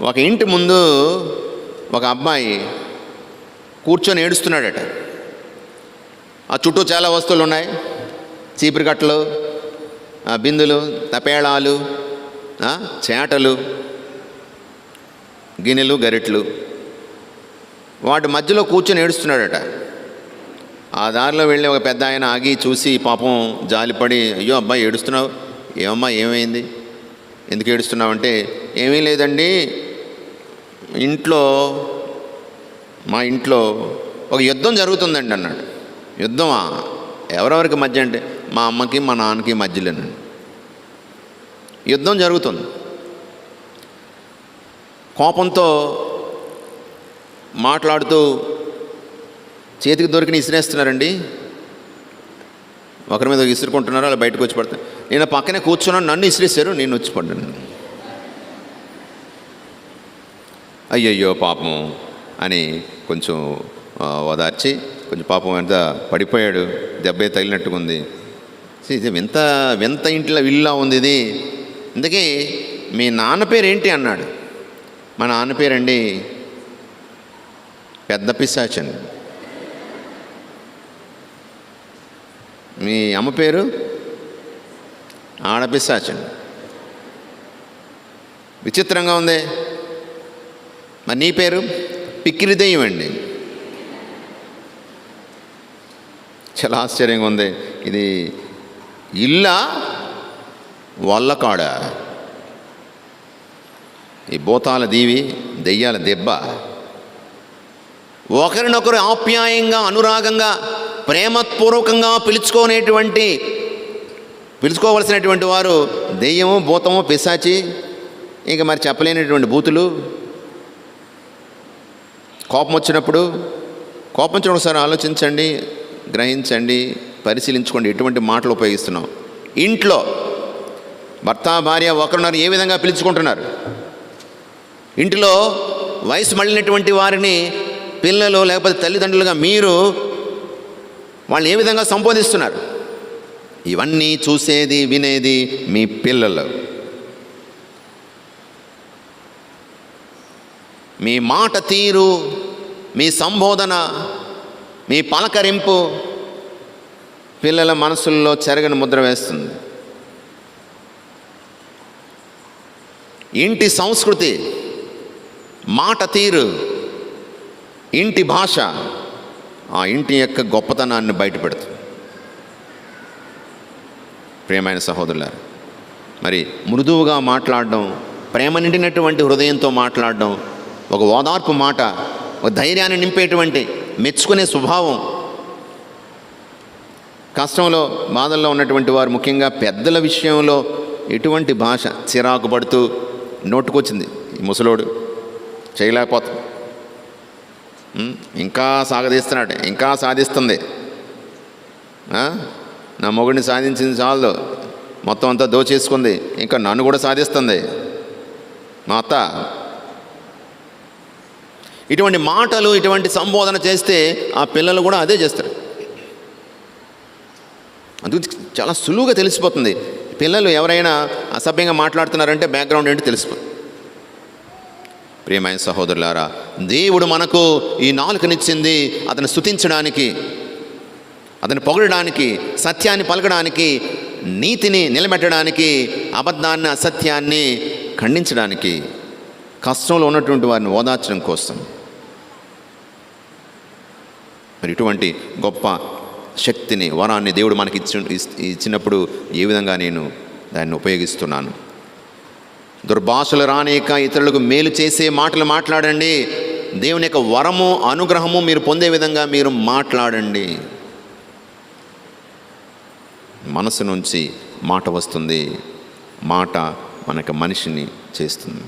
ఒక ఇంటి ముందు ఒక అబ్బాయి కూర్చొని ఏడుస్తున్నాడట. ఆ చుట్టూ చాలా వస్తువులు ఉన్నాయి, చీపురు కట్టలు, బిందులు, తపేళాలు, చేటలు, గిన్నెలు, గరిట్లు. వాటి మధ్యలో కూర్చొని ఏడుస్తున్నాడట. ఆ దారిలో వెళ్ళి ఒక పెద్ద ఆయన ఆగి చూసి పాపం జాలిపడి, అయ్యో అబ్బాయి ఏడుస్తున్నావు, ఏమమ్మా ఏమైంది, ఎందుకు ఏడుస్తున్నావు అంటే, ఏమీ లేదండి, మా ఇంట్లో ఒక యుద్ధం జరుగుతుందండి అన్నాడు. యుద్ధమా? ఎవరెవరికి మధ్య అంటే, మా అమ్మకి మా నాన్నకి మధ్యలోనండి యుద్ధం జరుగుతుంది. కోపంతో మాట్లాడుతూ చేతికి దొరికిన ఇసిరేస్తున్నారండి. ఒకరి మీద ఇసురుకుంటున్నారు, అలా బయటకు వచ్చి పడతాను. నేను పక్కనే కూర్చున్నాను, నన్ను ఇసిరేశారు, నేను వచ్చి పడ్డాను. అయ్యయ్యో పాపం అని కొంచెం ఓదార్చి, కొంచెం పాపం ఎంత పడిపోయాడు, దెబ్బే తగిలినట్టుగా ఉంది. ఇది వింత ఇంట్లో ఇల్లా ఉంది ఇది. ఇంతకీ మీ నాన్న పేరు ఏంటి అన్నాడు. మా నాన్న పేరండి పెద్ద పిశాచండి. మీ అమ్మ పేరు ఆడపిశాచండి. విచిత్రంగా ఉంది. మరి నీ పేరు పిక్కిరి దెయ్యం అండి. చాలా ఆశ్చర్యంగా ఉంది. ఇది ఇల్లా వల్లకాడ? ఈ భూతాల దీవి, దెయ్యాల దెబ్బ. ఒకరినొకరు ఆప్యాయంగా, అనురాగంగా, ప్రేమపూర్వకంగా పిలుచుకోవలసినటువంటి వారు దెయ్యము, భూతము, పిశాచి, ఇంకా మరి చెప్పలేనటువంటి బూతులు. కోపం వచ్చినప్పుడు ఒకసారి ఆలోచించండి, గ్రహించండి, పరిశీలించుకోండి ఎటువంటి మాటలు ఉపయోగిస్తున్నాం. ఇంట్లో భర్త భార్య ఒకరున్నారు ఏ విధంగా పిలుచుకుంటున్నారు. ఇంటిలో వయసు మళ్ళినటువంటి వారిని పిల్లలు లేకపోతే తల్లిదండ్రులుగా మీరు వాళ్ళని ఏ విధంగా సంబోధిస్తున్నారు. ఇవన్నీ చూసేది, వినేది మీ పిల్లలు. మీ మాట తీరు, మీ సంబోధన, మీ పలకరింపు పిల్లల మనసుల్లో చెరగని ముద్ర వేస్తుంది. ఇంటి సంస్కృతి, మాట తీరు, ఇంటి భాష ఆ ఇంటి యొక్క గొప్పతనాన్ని బయటపెడుతుంది. ప్రియమైన సహోదరులారా, మరి మృదువుగా మాట్లాడడం, ప్రేమ నిండినటువంటి హృదయంతో మాట్లాడడం, ఒక ఓదార్పు మాట, ఒక ధైర్యాన్ని నింపేటువంటి మెచ్చుకునే స్వభావం. కష్టంలో, బాధల్లో ఉన్నటువంటి వారు, ముఖ్యంగా పెద్దల విషయంలో ఎటువంటి భాష చిరాకు పడుతూ నోటుకొచ్చింది ఈ ముసలోడు చేయలేకపోతా, ఇంకా సాగదీస్తున్నాడు, ఇంకా సాధిస్తుంది, నా మొగుడిని సాధించింది చాలు, మొత్తం అంతా దోచేసుకుంది, ఇంకా నన్ను కూడా సాధిస్తుంది మా అత్త. ఇటువంటి మాటలు, ఇటువంటి సంబోధన చేస్తే ఆ పిల్లలు కూడా అదే చేస్తారు. అందుకు చాలా సులువుగా తెలిసిపోతుంది. పిల్లలు ఎవరైనా అసభ్యంగా మాట్లాడుతున్నారంటే బ్యాక్గ్రౌండ్ ఏంటి తెలిసిపోతుంది. ప్రియమైన సహోదరులారా, దేవుడు మనకు ఈ నాలుకనిచ్చింది అతను స్తుతించడానికి, అతను పొగడడానికి, సత్యాన్ని పలకడానికి, నీతిని నిలబెట్టడానికి, అబద్ధాన్ని, అసత్యాన్ని ఖండించడానికి, కష్టంలో ఉన్నటువంటి వారిని ఓదార్చడం కోసం. మరి ఇటువంటి గొప్ప శక్తిని, వరాన్ని దేవుడు మనకి ఇచ్చినప్పుడు ఏ విధంగా నేను దాన్ని ఉపయోగిస్తున్నాను. దుర్భాషలు రానేక ఇతరులకు మేలు చేసే మాటలు మాట్లాడండి. దేవుని యొక్క వరము, అనుగ్రహము మీరు పొందే విధంగా మీరు మాట్లాడండి. మనసు నుంచి మాట వస్తుంది, మాట మనకు మనిషిని చేస్తుంది.